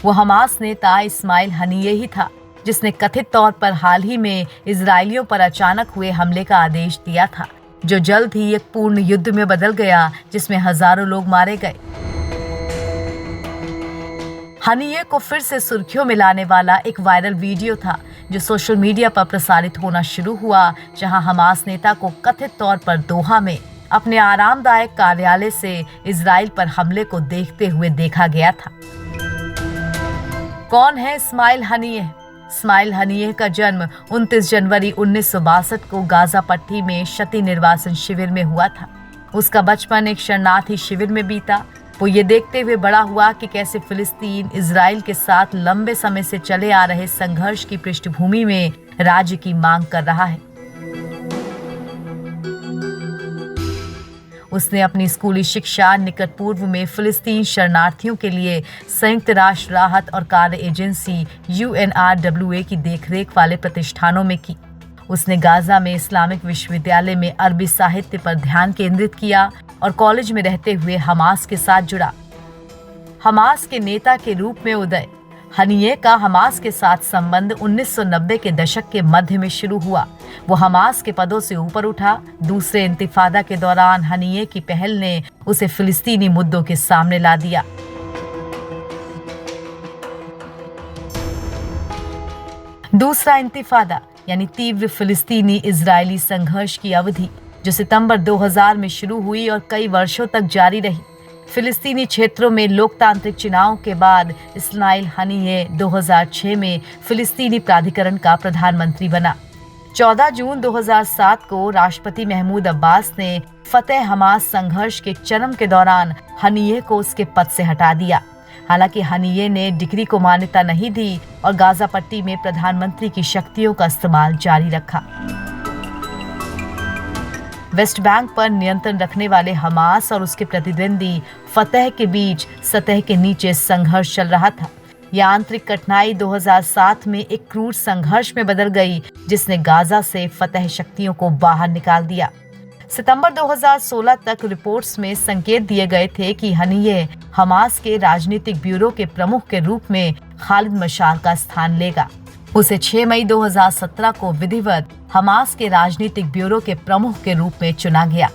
वो हमास नेता इस्माइल हनीये ही था जिसने कथित तौर पर हाल ही में इजरायलियों पर अचानक हुए हमले का आदेश दिया था, जो जल्द ही एक पूर्ण युद्ध में बदल गया जिसमें हजारों लोग मारे गए। हनीये को फिर से सुर्खियों में लाने वाला एक वायरल वीडियो था जो सोशल मीडिया पर प्रसारित होना शुरू हुआ, जहां हमास नेता को कथित तौर पर दोहा में अपने आरामदायक कार्यालय से इजराइल पर हमले को देखते हुए देखा गया था। कौन है इस्माइल हनीये? इस्माइल हनीये का जन्म 29 जनवरी 1962 को गाजा पट्टी में क्षति निर्वासन शिविर में हुआ था। उसका बचपन एक शरणार्थी शिविर में बीता। वो ये देखते हुए बड़ा हुआ कि कैसे फिलिस्तीन इजराइल के साथ लंबे समय से चले आ रहे संघर्ष की पृष्ठभूमि में राज्य की मांग कर रहा है। उसने अपनी स्कूली शिक्षा निकट पूर्व में फिलिस्तीन शरणार्थियों के लिए संयुक्त राष्ट्र राहत और कार्य एजेंसी UNRWA की देखरेख वाले प्रतिष्ठानों में की। उसने गाजा में इस्लामिक विश्वविद्यालय में अरबी साहित्य पर ध्यान केंद्रित किया और कॉलेज में रहते हुए हमास के साथ जुड़ा। हमास के नेता के रूप में उदय। हनीये का हमास के साथ संबंध 1990 के दशक के मध्य में शुरू हुआ। वो हमास के पदों से ऊपर उठा। दूसरे इंतिफादा के दौरान हनीये की पहल ने उसे फिलिस्तीनी मुद्दों के सामने ला दिया। दूसरा इंतिफादा यानी तीव्र फिलिस्तीनी इजरायली संघर्ष की अवधि, जो सितंबर 2000 में शुरू हुई और कई वर्षों तक जारी रही। फिलिस्तीनी क्षेत्रों में लोकतांत्रिक चुनाव के बाद इस्माइल हनीये 2006 में फिलिस्तीनी प्राधिकरण का प्रधानमंत्री बना। 14 जून 2007 को राष्ट्रपति महमूद अब्बास ने फतेह हमास संघर्ष के चरम के दौरान हनीये को उसके पद से हटा दिया। हालांकि हनीये ने डिक्री को मान्यता नहीं दी और गाजा पट्टी में प्रधानमंत्री की शक्तियों का इस्तेमाल जारी रखा। वेस्ट बैंक पर नियंत्रण रखने वाले हमास और उसके प्रतिद्वंदी फतेह के बीच सतह के नीचे संघर्ष चल रहा था। यह आंतरिक कठिनाई 2007 में एक क्रूर संघर्ष में बदल गई, जिसने गाजा से फतेह शक्तियों को बाहर निकाल दिया। सितंबर 2016 तक रिपोर्ट्स में संकेत दिए गए थे कि हनीये हमास के राजनीतिक ब्यूरो के प्रमुख के रूप में खालिद मशाल का स्थान लेगा। उसे 6 मई 2017 को विधिवत हमास के राजनीतिक ब्यूरो के प्रमुख के रूप में चुना गया।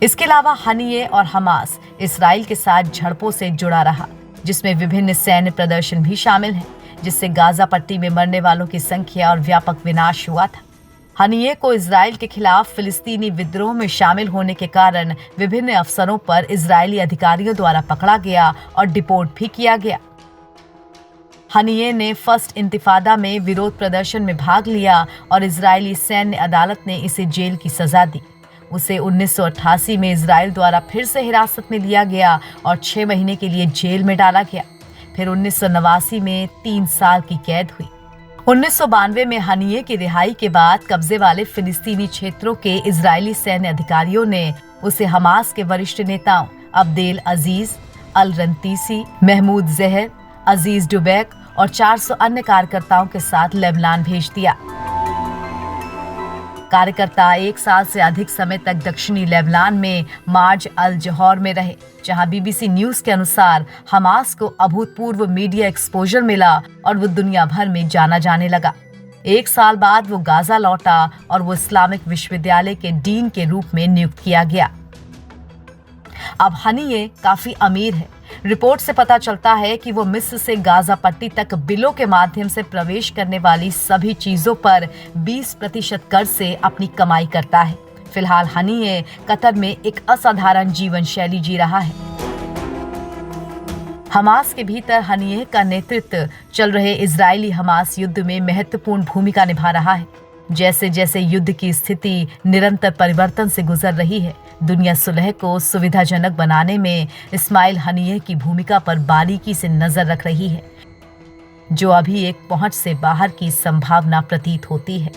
इसके अलावा हनीये और हमास इसराइल के साथ झड़पों से जुड़ा रहा, जिसमें विभिन्न सैन्य प्रदर्शन भी शामिल हैं, जिससे गाजा पट्टी में मरने वालों की संख्या और व्यापक विनाश हुआ था। हनीये को इजराइल के खिलाफ फिलिस्तीनी विद्रोह में शामिल होने के कारण विभिन्न अवसरों पर इजरायली अधिकारियों द्वारा पकड़ा गया और डिपोर्ट भी किया गया। हनीये ने फर्स्ट इंतिफादा में विरोध प्रदर्शन में भाग लिया और इजरायली सैन्य अदालत ने इसे जेल की सजा दी। उसे 1988 में इजराइल द्वारा फिर से हिरासत में लिया गया और 6 महीने के लिए जेल में डाला गया। फिर 1989 में 3 साल की कैद हुई। 1992 में हनीये की रिहाई के बाद कब्जे वाले फिलिस्तीनी क्षेत्रों के इजरायली सैन्य अधिकारियों ने उसे हमास के वरिष्ठ नेताओं अब्देल अजीज अल रंतीसी, महमूद जहर, अजीज डुबैक और 400 अन्य कार्यकर्ताओं के साथ लेबनान भेज दिया। कार्यकर्ता 1 साल से अधिक समय तक दक्षिणी लेबनान में मार्ज अल जौहर में रहे, जहां BBC न्यूज के अनुसार हमास को अभूतपूर्व मीडिया एक्सपोजर मिला और वो दुनिया भर में जाना जाने लगा। 1 साल बाद वो गाजा लौटा और वो इस्लामिक विश्वविद्यालय के डीन के रूप में नियुक्त किया गया। अब हनीये काफी अमीर है। रिपोर्ट से पता चलता है कि वो मिस्र से गाजा पट्टी तक बिलों के माध्यम से प्रवेश करने वाली सभी चीजों पर 20% कर से अपनी कमाई करता है। फिलहाल हनीये कतर में एक असाधारण जीवन शैली जी रहा है। हमास के भीतर हनीये का नेतृत्व चल रहे इजरायली हमास युद्ध में महत्वपूर्ण भूमिका निभा रहा है। जैसे जैसे युद्ध की स्थिति निरंतर परिवर्तन से गुजर रही है, दुनिया सुलह को सुविधाजनक बनाने में इस्माइल हनीये की भूमिका पर बारीकी से नजर रख रही है, जो अभी एक पहुंच से बाहर की संभावना प्रतीत होती है।